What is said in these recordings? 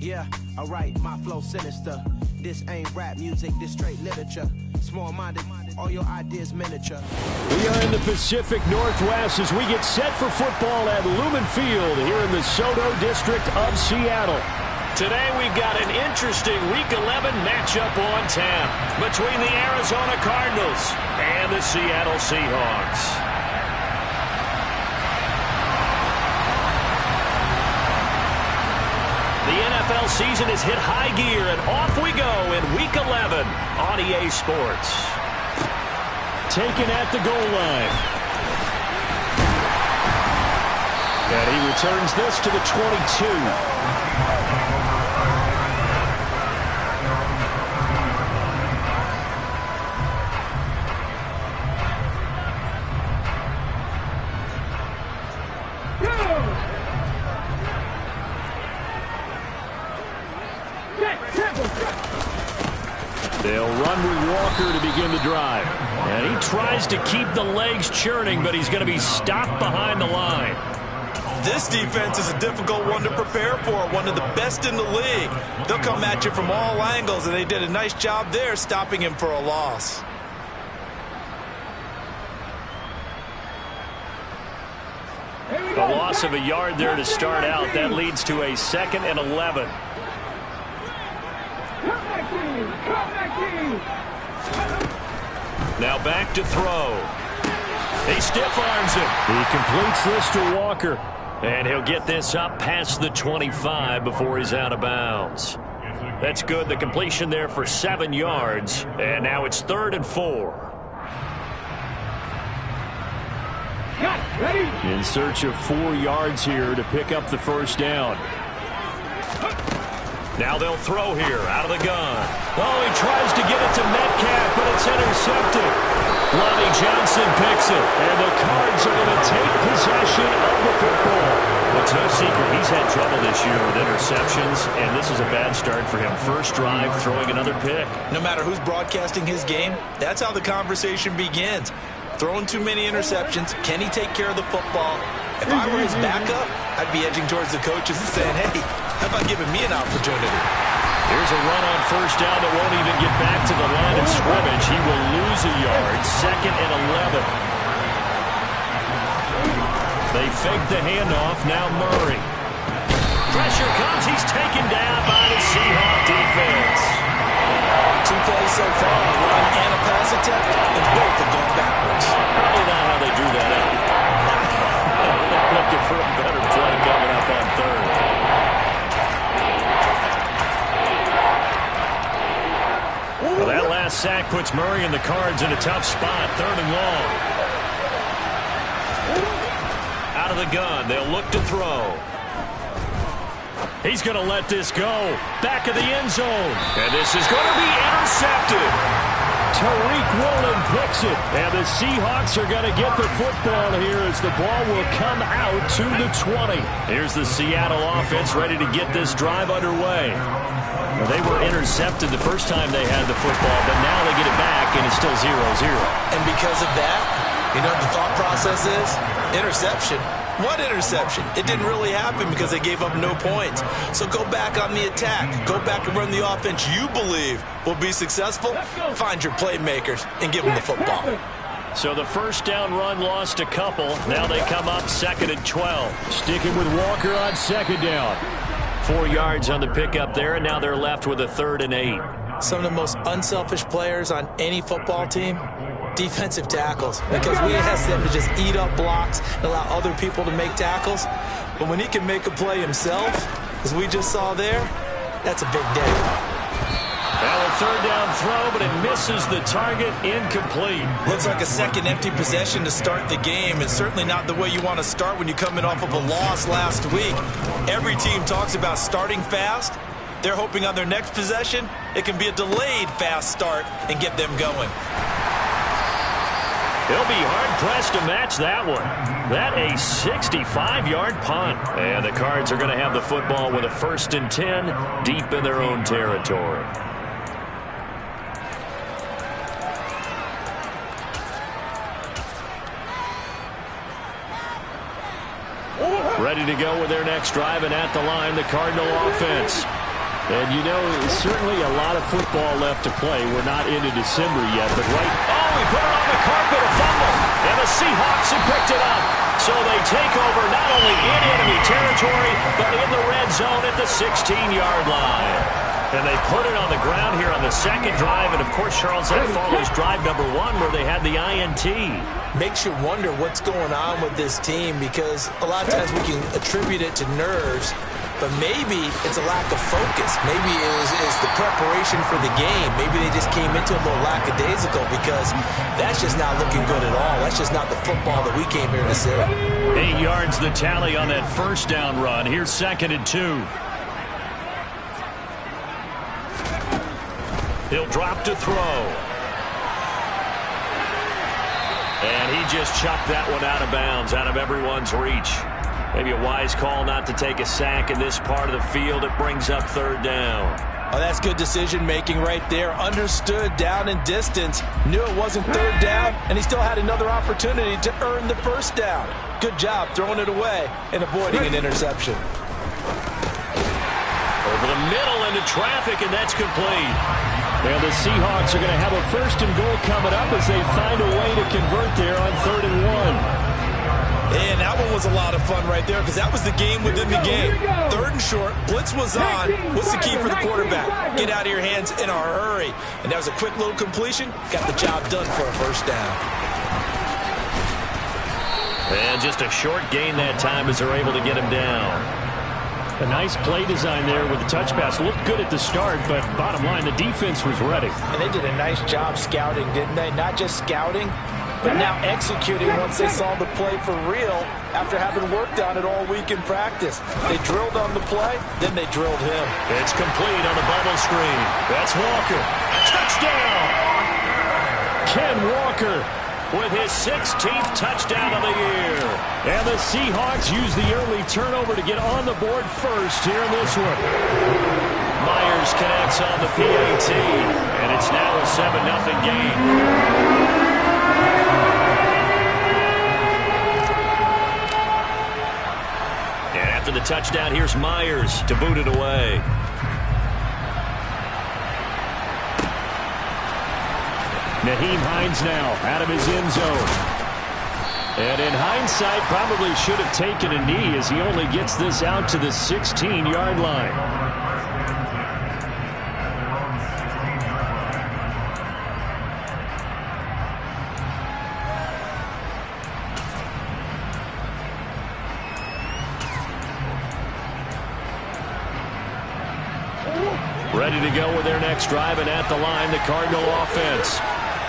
Yeah, alright, my flow sinister. This ain't rap music, this straight literature. Small-minded, all your ideas miniature. We are in the Pacific Northwest as we get set for football at Lumen Field here in the Soto District of Seattle. Today we've got an interesting Week 11 matchup on tap between the Arizona Cardinals and the Seattle Seahawks. The NFL season has hit high gear, and off we go in Week 11 on EA Sports. Taken at the goal line. And he returns this to the 22. They'll run with Walker to begin the drive. And he tries to keep the legs churning, but he's going to be stopped behind the line. This defense is a difficult one to prepare for, one of the best in the league. They'll come at you from all angles, and they did a nice job there stopping him for a loss. A loss of a yard there to start out. That leads to a 2nd and 11. Now back to throw. He stiff arms it. He completes this to Walker. And he'll get this up past the 25 before he's out of bounds. That's good. The completion there for 7 yards. And now it's 3rd and 4. In search of 4 yards here to pick up the first down. Now they'll throw here out of the gun. Oh, he tries to get it to Metcalf, but it's intercepted. Lonnie Johnson picks it, and the Cards are going to take possession of the football. Well, it's no secret he's had trouble this year with interceptions, and this is a bad start for him. First drive, throwing another pick. No matter who's broadcasting his game, that's how the conversation begins. Throwing too many interceptions. Can he take care of the football? If I were his backup, I'd be edging towards the coaches and saying, hey, how about giving me an opportunity? Here's a run on first down that won't even get back to the line of scrimmage. He will lose a yard. 2nd and 11. They fake the handoff. Now Murray. Pressure comes. He's taken down by the Seahawk defense. 2 plays so far, a run and a pass attempt, and both have gone backwards. Probably not how they drew that up. Looking for a better play coming up on 3rd. Well, that last sack puts Murray and the Cards in a tough spot. 3rd and long. Out of the gun. They'll look to throw. He's going to let this go. Back of the end zone. And this is going to be intercepted. Tariq Woolen picks it. And the Seahawks are going to get the football here as the ball will come out to the 20. Here's the Seattle offense ready to get this drive underway. Well, they were intercepted the first time they had the football, but now they get it back, and it's still 0-0. And because of that, you know what the thought process is? Interception. What interception? It didn't really happen because they gave up no points. So go back on the attack. Go back and run the offense you believe will be successful. Find your playmakers and give them the football. So the first down run lost a couple. Now they come up 2nd and 12. Sticking with Walker on 2nd down. 4 yards on the pickup there, and now they're left with a 3rd and 8. Some of the most unselfish players on any football team, defensive tackles, because we ask them to just eat up blocks and allow other people to make tackles. But when he can make a play himself, as we just saw there, that's a big day. Well, a 3rd down throw, but it misses the target. Incomplete. Looks like a second empty possession to start the game, and certainly not the way you want to start when you're coming off of a loss last week. Every team talks about starting fast. They're hoping on their next possession, it can be a delayed fast start and get them going. He'll be hard-pressed to match that one. That a 65-yard punt. And the Cards are going to have the football with a 1st and 10 deep in their own territory. Ready to go with their next drive, and at the line, the Cardinal offense. And you know, certainly a lot of football left to play. We're not into December yet, but right... Oh, he put it on the carpet, a fumble. And the Seahawks have picked it up. So they take over not only in enemy territory, but in the red zone at the 16-yard line. And they put it on the ground here on the second drive. And, of course, Charles, that follows drive number 1 where they had the INT. Makes you wonder what's going on with this team because a lot of times we can attribute it to nerves, but maybe it's a lack of focus. Maybe it's the preparation for the game. Maybe they just came into a little lackadaisical because that's just not looking good at all. That's just not the football that we came here to see. 8 yards the tally on that first down run. Here's 2nd and 2. He'll drop to throw. And he just chucked that one out of bounds, out of everyone's reach. Maybe a wise call not to take a sack in this part of the field. It brings up 3rd down. Oh, that's good decision-making right there. Understood down and distance. Knew it wasn't 3rd down, and he still had another opportunity to earn the 1st down. Good job throwing it away and avoiding an interception. Over the middle into traffic, and that's complete. Well, the Seahawks are going to have a 1st and goal coming up as they find a way to convert there on 3rd and 1. And that one was a lot of fun right there because that was the game within the game. 3rd and short, blitz was on. What's the key for the quarterback? Get out of your hands in a hurry. And that was a quick little completion. Got the job done for a 1st down. And just a short gain that time as they're able to get him down. A nice play design there with the touch pass. Looked good at the start, but bottom line, the defense was ready. And they did a nice job scouting, didn't they? Not just scouting, but now executing once they saw the play for real after having worked on it all week in practice. They drilled on the play, then they drilled him. It's complete on the bubble screen. That's Walker. Touchdown! Ken Walker with his 16th touchdown of the year. And the Seahawks use the early turnover to get on the board first here in this one. Myers connects on the PAT, and it's now a 7-0 game. And after the touchdown, here's Myers to boot it away. Nyheim Hines now out of his end zone. And in hindsight, probably should have taken a knee as he only gets this out to the 16-yard line. Ready to go with their next drive, and at the line, the Cardinal offense.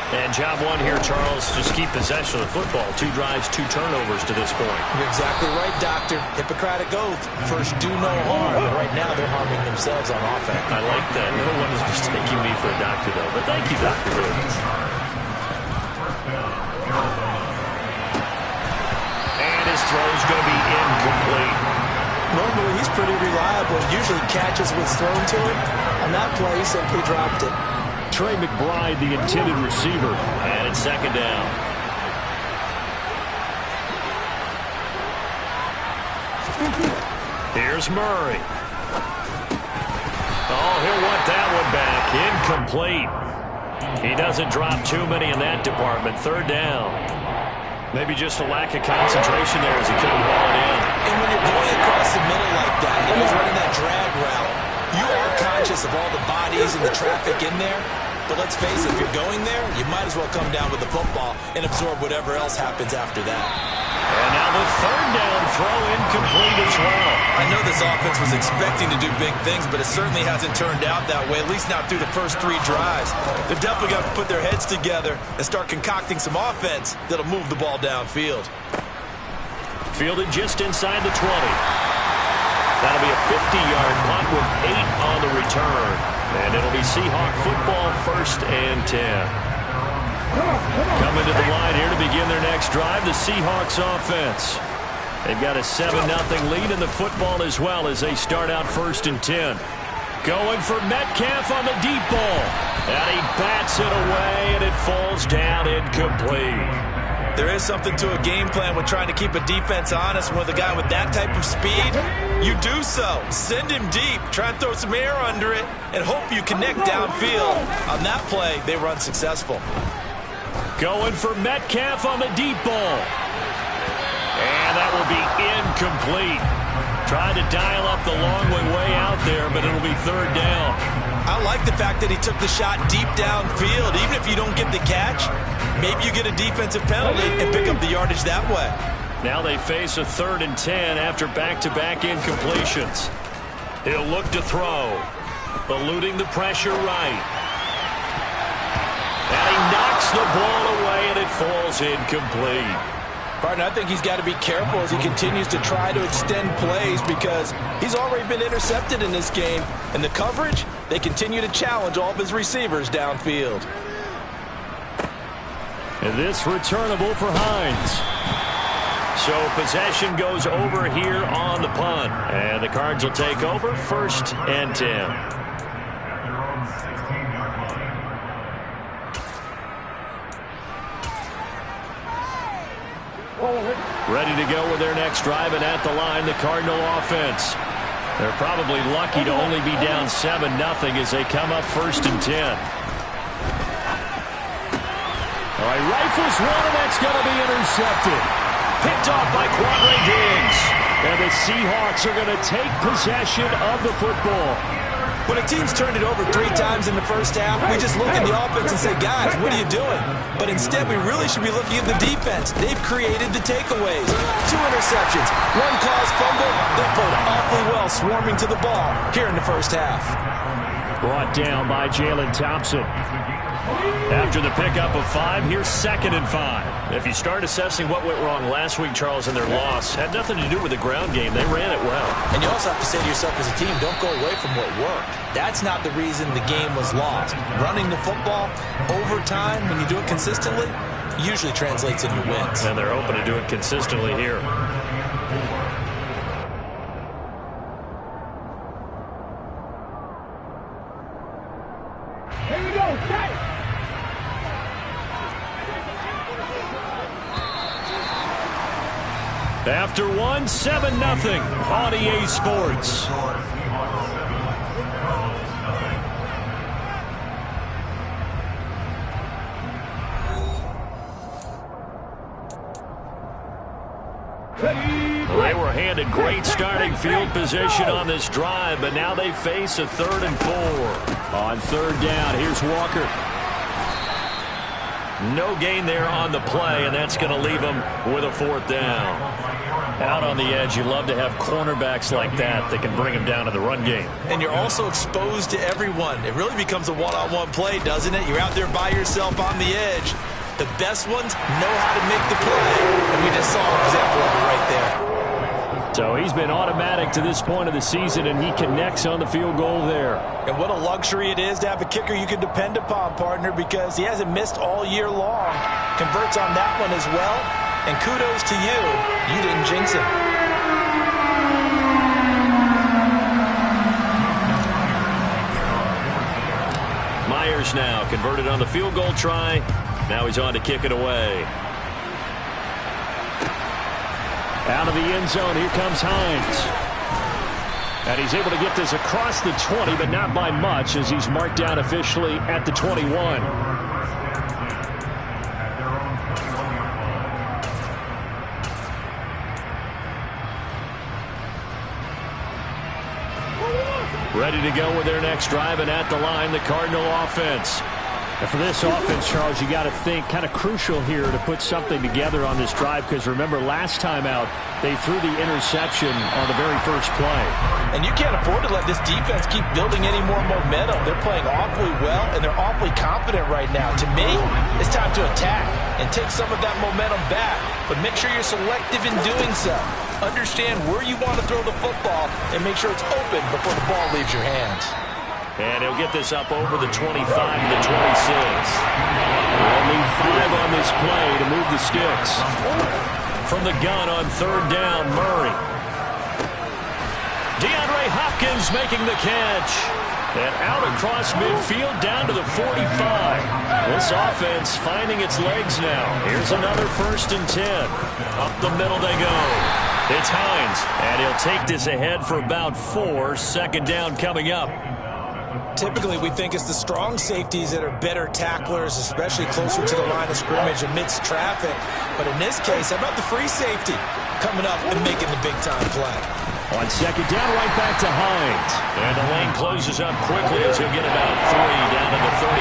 And job 1 here, Charles, just keep possession of the football. 2 drives, 2 turnovers to this point. You're exactly right, Doctor. Hippocratic oath. First, do no harm. But right now, they're harming themselves on offense. I like that. No one is mistaking me for a doctor, though. But thank you, Dr. Davis. And his throw's going to be incomplete. Normally, he's pretty reliable. Usually catches what's thrown to him. On that play, he simply dropped it. Trey McBride, the intended receiver. And it's 2nd down. Here's Murray. Oh, he'll want that one back. Incomplete. He doesn't drop too many in that department. 3rd down. Maybe just a lack of concentration there as he couldn't haul it in. And when you're going across the middle like that, and he's running that drag route, you are conscious of all the bodies and the traffic in there. But let's face it, if you're going there, you might as well come down with the football and absorb whatever else happens after that. And now the 3rd down throw incomplete as well. I know this offense was expecting to do big things, but it certainly hasn't turned out that way, at least not through the first 3 drives. They've definitely got to put their heads together and start concocting some offense that'll move the ball downfield. Fielded just inside the 20. That'll be a 50-yard punt with 8 on the return. And it'll be Seahawk football, 1st and 10. Coming to the line here to begin their next drive, the Seahawks offense. They've got a 7-0 lead in the football as well as they start out 1st and 10. Going for Metcalf on the deep ball. And he bats it away, and it falls down incomplete. There is something to a game plan with trying to keep a defense honest. With a guy with that type of speed, you do so. Send him deep, try and throw some air under it, and hope you connect downfield. On that play, they were unsuccessful. Going for Metcalf on the deep ball. And that will be incomplete. Tried to dial up the long way out there, but it'll be third down. I like the fact that he took the shot deep downfield. Even if you don't get the catch, maybe you get a defensive penalty and pick up the yardage that way. Now they face a 3rd and 10 after back-to-back incompletions. He'll look to throw. Eluding the pressure right. And he knocks the ball away, and it falls incomplete. Partner, I think he's got to be careful as he continues to try to extend plays because he's already been intercepted in this game. And the coverage, they continue to challenge all of his receivers downfield. And this returnable for Hines. So possession goes over here on the punt. And the Cards will take over 1st and 10. Ready to go with their next drive, and at the line, the Cardinal offense. They're probably lucky to only be down 7-0 as they come up 1st and 10. All right, rifles one, and that's going to be intercepted. Picked off by Quandre Diggs. And the Seahawks are going to take possession of the football. When a team's turned it over 3 times in the first half, we just look at the offense and say, guys, what are you doing? But instead, we really should be looking at the defense. They've created the takeaways. 2 interceptions, 1 caused fumble. They played awfully well swarming to the ball here in the first half. Brought down by Jalen Thompson. After the pickup of 5, here's 2nd and 5. If you start assessing what went wrong last week, Charles, in their loss, had nothing to do with the ground game. They ran it well. And you also have to say to yourself as a team, don't go away from what worked. That's not the reason the game was lost. Running the football over time, when you do it consistently, usually translates into wins. And they're hoping to do it consistently here. Here we go, set! After 1, 7-0 on EA Sports. Well, they were handed great starting field position on this drive, but now they face a 3rd and 4. On 3rd down, here's Walker. No gain there on the play, and that's going to leave them with a 4th down. Out on the edge, you love to have cornerbacks like that can bring them down to the run game. And you're also exposed to everyone. It really becomes a one-on-one play, doesn't it? You're out there by yourself on the edge. The best ones know how to make the play, and we just saw an example of it right there. So he's been automatic to this point of the season, and he connects on the field goal there. And what a luxury it is to have a kicker you can depend upon, partner, because he hasn't missed all year long. Converts on that one as well, and kudos to you. You didn't jinx him. Myers now converted on the field goal try. Now he's on to kick it away. Out of the end zone, here comes Hines. And he's able to get this across the 20, but not by much, as he's marked down officially at the 21. Ready to go with their next drive, and at the line, the Cardinal offense. And for this offense, Charles, you got to think kind of crucial here to put something together on this drive, because remember, last time out, they threw the interception on the very first play. And you can't afford to let this defense keep building any more momentum. They're playing awfully well, and they're awfully confident right now. To me, it's time to attack and take some of that momentum back, but make sure you're selective in doing so. Understand where you want to throw the football and make sure it's open before the ball leaves your hands. And he'll get this up over the 25 to the 26. They'll need 5 on this play to move the sticks. From the gun on 3rd down, Murray. DeAndre Hopkins making the catch. And out across midfield down to the 45. This offense finding its legs now. Here's another 1st and 10. Up the middle they go. It's Hines. And he'll take this ahead for about 4. 2nd down coming up. Typically, we think it's the strong safeties that are better tacklers, especially closer to the line of scrimmage amidst traffic. But in this case, how about the free safety coming up and making the big-time play? On 2nd down, right back to Hines. And the lane closes up quickly as he'll get about 3 down to the 38.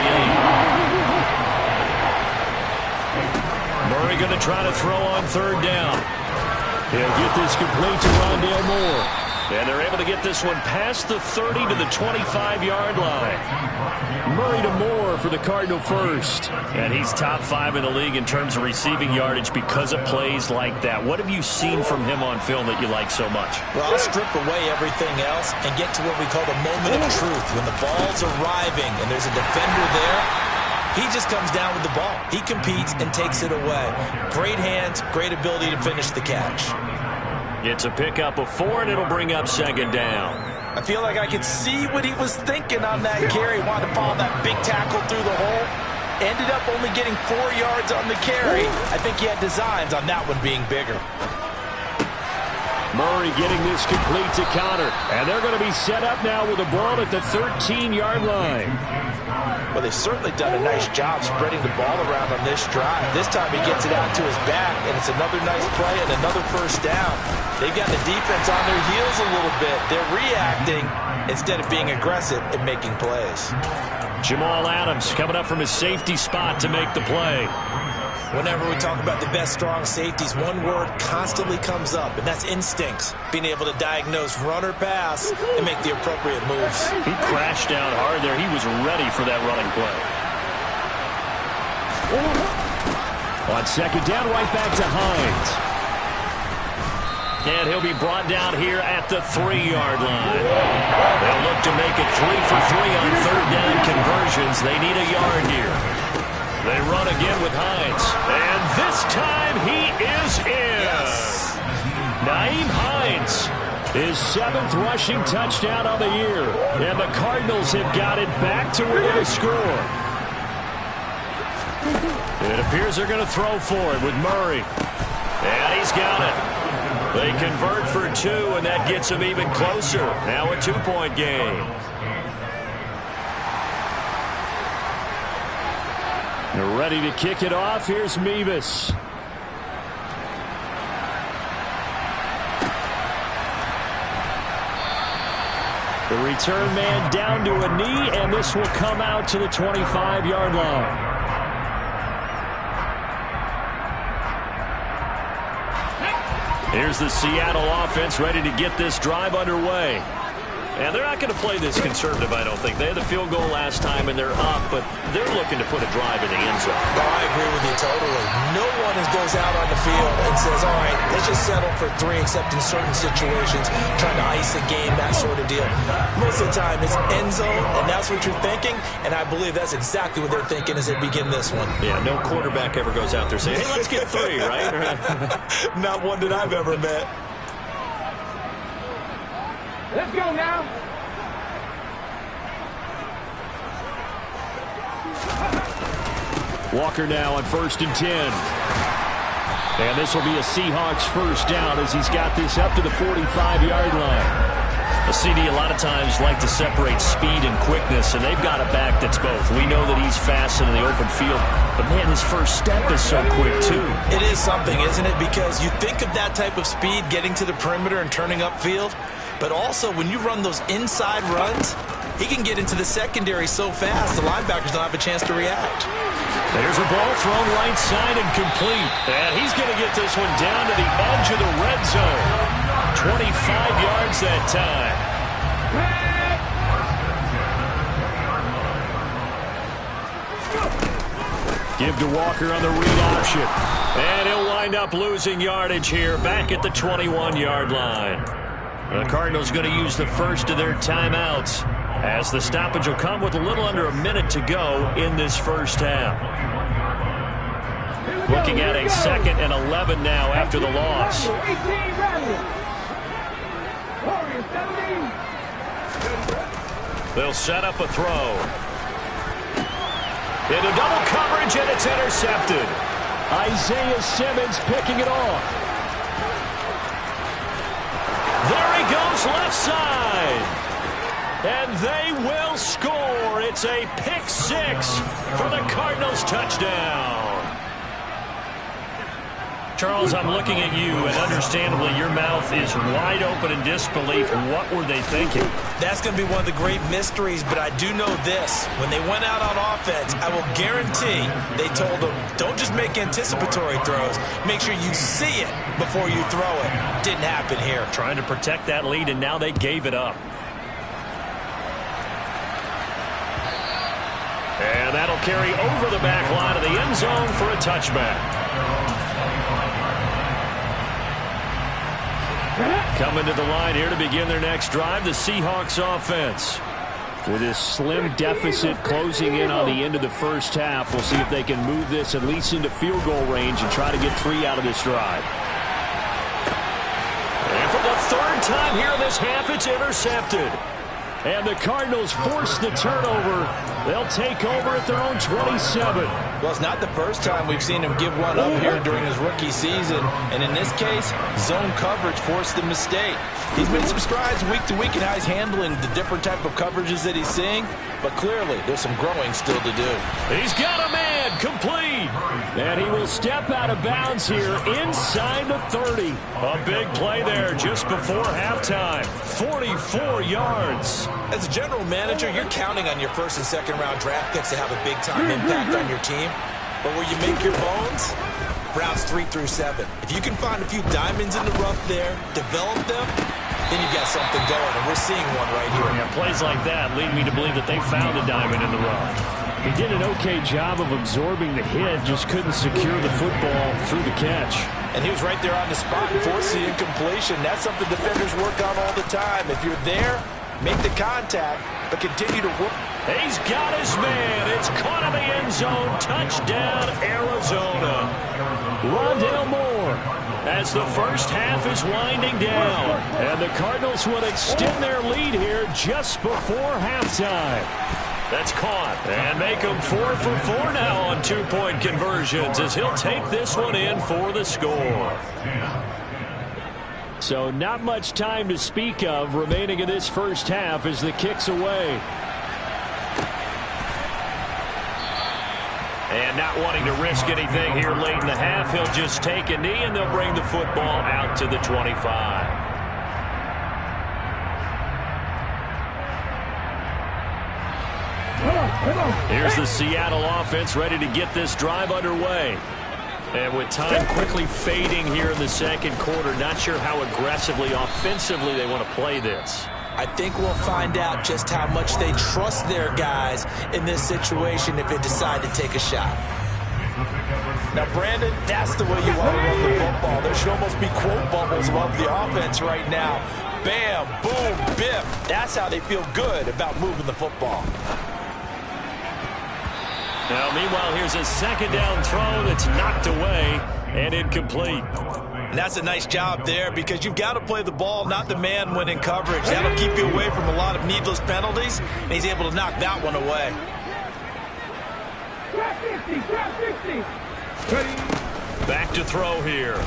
Murray going to try to throw on 3rd down. He'll get this complete to Rondale Moore. And they're able to get this one past the 30 to the 25-yard line. Murray to Moore for the Cardinal first. And he's top 5 in the league in terms of receiving yardage because of plays like that. What have you seen from him on film that you like so much? Well, I'll strip away everything else and get to what we call the moment of truth. When the ball's arriving and there's a defender there, he just comes down with the ball. He competes and takes it away. Great hands, great ability to finish the catch. It's a pickup of 4, and it'll bring up 2nd down. I feel like I could see what he was thinking on that carry. Wanted to follow that big tackle through the hole. Ended up only getting 4 yards on the carry. I think he had designs on that one being bigger. Murray getting this complete to Conner. And they're going to be set up now with the ball at the 13-yard line. Well, they've certainly done a nice job spreading the ball around on this drive. This time he gets it out to his back, and it's another nice play and another 1st down. They've got the defense on their heels a little bit. They're reacting instead of being aggressive and making plays. Jamal Adams coming up from his safety spot to make the play. Whenever we talk about the best strong safeties, one word constantly comes up, and that's instincts. Being able to diagnose run or pass and make the appropriate moves. He crashed down hard there. He was ready for that running play. On 2nd down, right back to Hines. And he'll be brought down here at the 3-yard line. They'll look to make it 3 for 3 on 3rd down conversions. They need a yard here. They run again with Hines. And this time he is in. Yes. Nyheim Hines. His 7th rushing touchdown of the year. And the Cardinals have got it back to within a score. It appears they're going to throw for it with Murray. And he's got it. They convert for 2, and that gets them even closer. Now a 2-point game. They're ready to kick it off. Here's Mevis. The return man down to a knee, and this will come out to the 25-yard line. Here's the Seattle offense ready to get this drive underway. And they're not going to play this conservative, I don't think. They had the field goal last time, and they're up, but they're looking to put a drive in the end zone. Oh, I agree with you totally. No one goes out on the field and says, all right, let's just settle for 3, except in certain situations, trying to ice a game, that sort of deal. Most of the time, it's end zone, and that's what you're thinking, and I believe that's exactly what they're thinking as they begin this one. Yeah, no quarterback ever goes out there saying, hey, let's get 3, right? Not one that I've ever met. Let's go now. Walker now on 1st and 10. And this will be a Seahawks 1st down as he's got this up to the 45-yard line. A CD a lot of times like to separate speed and quickness, and they've got a back that's both. We know that he's fast in the open field, but man, his first step is so quick too. It is something, isn't it? Because you think of that type of speed getting to the perimeter and turning upfield, but also when you run those inside runs, he can get into the secondary so fast the linebackers don't have a chance to react. There's a ball thrown right side and complete. And he's going to get this one down to the edge of the red zone. 25 yards that time. Give to Walker on the read option. And he'll wind up losing yardage here back at the 21-yard line. The Cardinals going to use the first of their timeouts, as the stoppage will come with a little under a minute to go in this first half. Looking at a 2nd and 11 now after the loss. They'll set up a throw. Into double coverage, and it's intercepted. Isaiah Simmons picking it off. There he goes, left side. And they will score. It's a pick six for the Cardinals touchdown. Charles, I'm looking at you, and understandably your mouth is wide open in disbelief. What were they thinking? That's going to be one of the great mysteries, but I do know this. When they went out on offense, I will guarantee they told them, don't just make anticipatory throws. Make sure you see it before you throw it. Didn't happen here. Trying to protect that lead, and now they gave it up. And that'll carry over the back line of the end zone for a touchback. Coming to the line here to begin their next drive, the Seahawks offense. With this slim deficit closing in on the end of the first half, we'll see if they can move this at least into field goal range and try to get 3 out of this drive. And for the third time here in this half, it's intercepted. And the Cardinals force the turnover. They'll take over at their own 27. Well, it's not the first time we've seen him give one up here during his rookie season. And in this case, zone coverage forced the mistake. He's made some strides week to week in how he's handling the different type of coverages that he's seeing. But clearly, there's some growing still to do. He's got a man, complete. And he will step out of bounds here inside the 30. A big play there just before halftime. 44 yards. As a general manager, you're counting on your first and second round draft picks to have a big-time impact on your team. But where you make your bones, rounds 3 through 7. If you can find a few diamonds in the rough there, develop them, then you got something going, and we're seeing one right here. Yeah, plays like that lead me to believe that they found a diamond in the rough. He did an okay job of absorbing the hit, just couldn't secure the football through the catch. And he was right there on the spot and forced the incompletion. That's something defenders work on all the time. If you're there, make the contact, but continue to work. He's got his man. It's caught in the end zone. Touchdown, Arizona. Rondale Moore. As the first half is winding down. And the Cardinals will extend their lead here just before halftime. That's caught. And make him 4 for 4 now on 2-point conversions as he'll take this one in for the score. So not much time to speak of remaining in this first half as the kick's away. And not wanting to risk anything here late in the half, he'll just take a knee and they'll bring the football out to the 25. Here's the Seattle offense ready to get this drive underway. And with time quickly fading here in the second quarter, not sure how aggressively, offensively they want to play this. I think we'll find out just how much they trust their guys in this situation if they decide to take a shot. Now, Brandon, that's the way you want to run the football. There should almost be quote bubbles above the offense right now. Bam, boom, biff. That's how they feel good about moving the football. Now, meanwhile, here's a second down throw that's knocked away and incomplete. And that's a nice job there because you've got to play the ball, not the man when in coverage. That'll keep you away from a lot of needless penalties, and he's able to knock that one away. Back to throw here.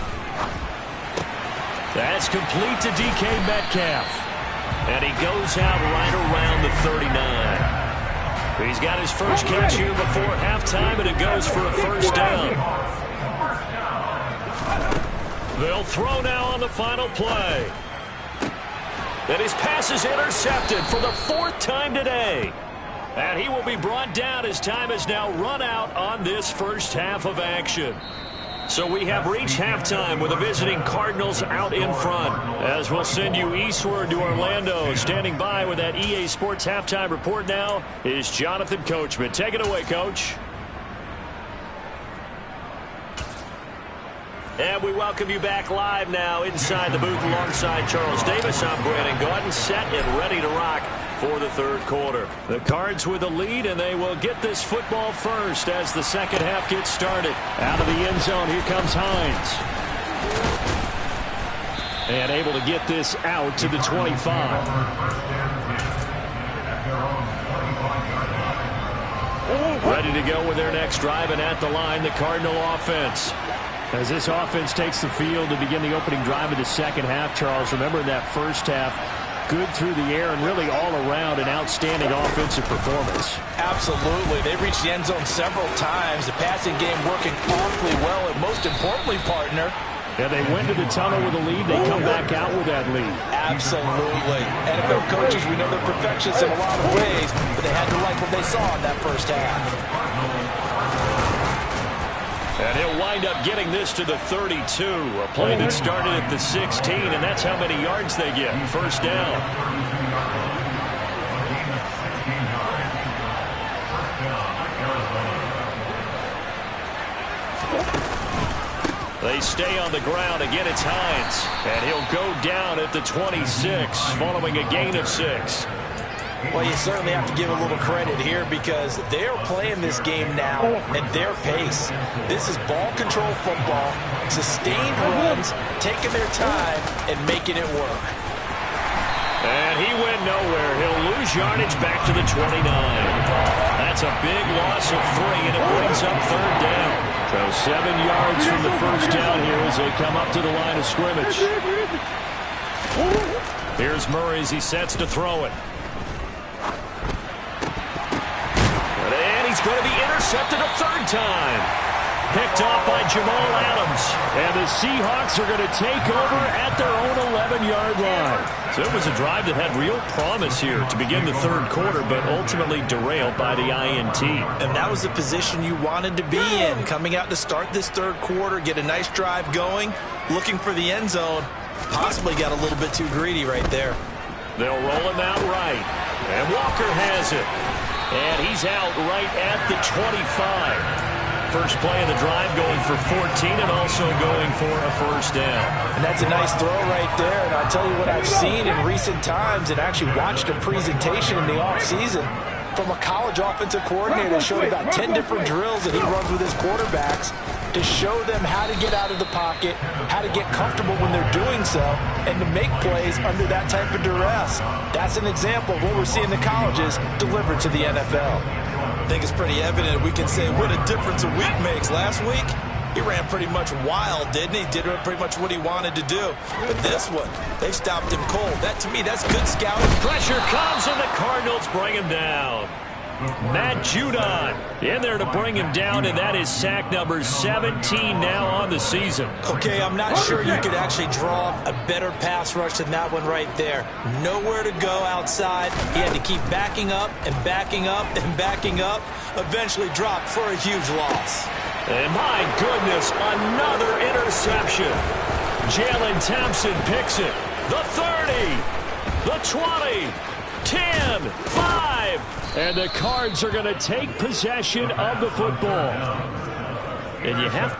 That's complete to DK Metcalf. And he goes out right around the 39. He's got his first catch here before halftime, and it goes for a first down. They'll throw now on the final play. And his pass is intercepted for the 4th time today. And he will be brought down as time has now run out on this first half of action. So we have reached halftime with the visiting Cardinals out in front. As we'll send you eastward to Orlando. Standing by with that EA Sports halftime report now is Jonathan Coachman. Take it away, Coach. And we welcome you back live now inside the booth alongside Charles Davis. I'm Brandon Gaudin, set and ready to rock for the third quarter. The Cards with the lead, and they will get this football first as the second half gets started. Out of the end zone, here comes Hines. And able to get this out to the 25. Ready to go with their next drive, and at the line, the Cardinal offense. As this offense takes the field to begin the opening drive of the second half, Charles, remember in that first half, good through the air and really all around an outstanding offensive performance. Absolutely. They reached the end zone several times. The passing game working awfully well, and most importantly, partner, yeah, they went to the tunnel with a lead. They come back out with that lead. Absolutely. NFL coaches, we know they're perfectionists in a lot of ways, but they had to like what they saw in that first half. And he'll wind up getting this to the 32. A play that started at the 16, and that's how many yards they get. First down. They stay on the ground. Again, it's Hines. And he'll go down at the 26 following a gain of 6. Well, you certainly have to give a little credit here because they're playing this game now at their pace. This is ball control football, sustained runs, taking their time, and making it work. And he went nowhere. He'll lose yardage back to the 29. That's a big loss of 3, and it brings up third down. So 7 yards from the first down here as they come up to the line of scrimmage. Here's Murray as he sets to throw it. And he's going to be intercepted a third time. Picked off by Jamal Adams. And the Seahawks are going to take over at their own 11-yard line. So it was a drive that had real promise here to begin the third quarter, but ultimately derailed by the INT. And that was the position you wanted to be in. Coming out to start this third quarter, get a nice drive going, looking for the end zone. Possibly got a little bit too greedy right there. They'll roll him out right. And Walker has it. And he's out right at the 25. First play of the drive going for 14 and also going for a first down. And that's a nice throw right there. And I'll tell you what I've seen in recent times and actually watched a presentation in the offseason from a college offensive coordinator that showed about 10 different drills that he runs with his quarterbacks to show them how to get out of the pocket, how to get comfortable when they're doing so, and to make plays under that type of duress. That's an example of what we're seeing the colleges deliver to the NFL. I think it's pretty evident we can say what a difference a week makes. Last week, he ran pretty much wild, didn't he? Did pretty much what he wanted to do. But this one, they stopped him cold. That, to me, that's good scouting. Pressure comes, and the Cardinals bring him down. Matt Judon in there to bring him down, and that is sack number 17 now on the season. Okay, I'm not sure you could actually draw a better pass rush than that one right there. Nowhere to go outside. He had to keep backing up and backing up and backing up. Eventually dropped for a huge loss. And my goodness, another interception. Jalen Thompson picks it. The 30, the 20, 10, 5. And the Cards are going to take possession of the football. And you have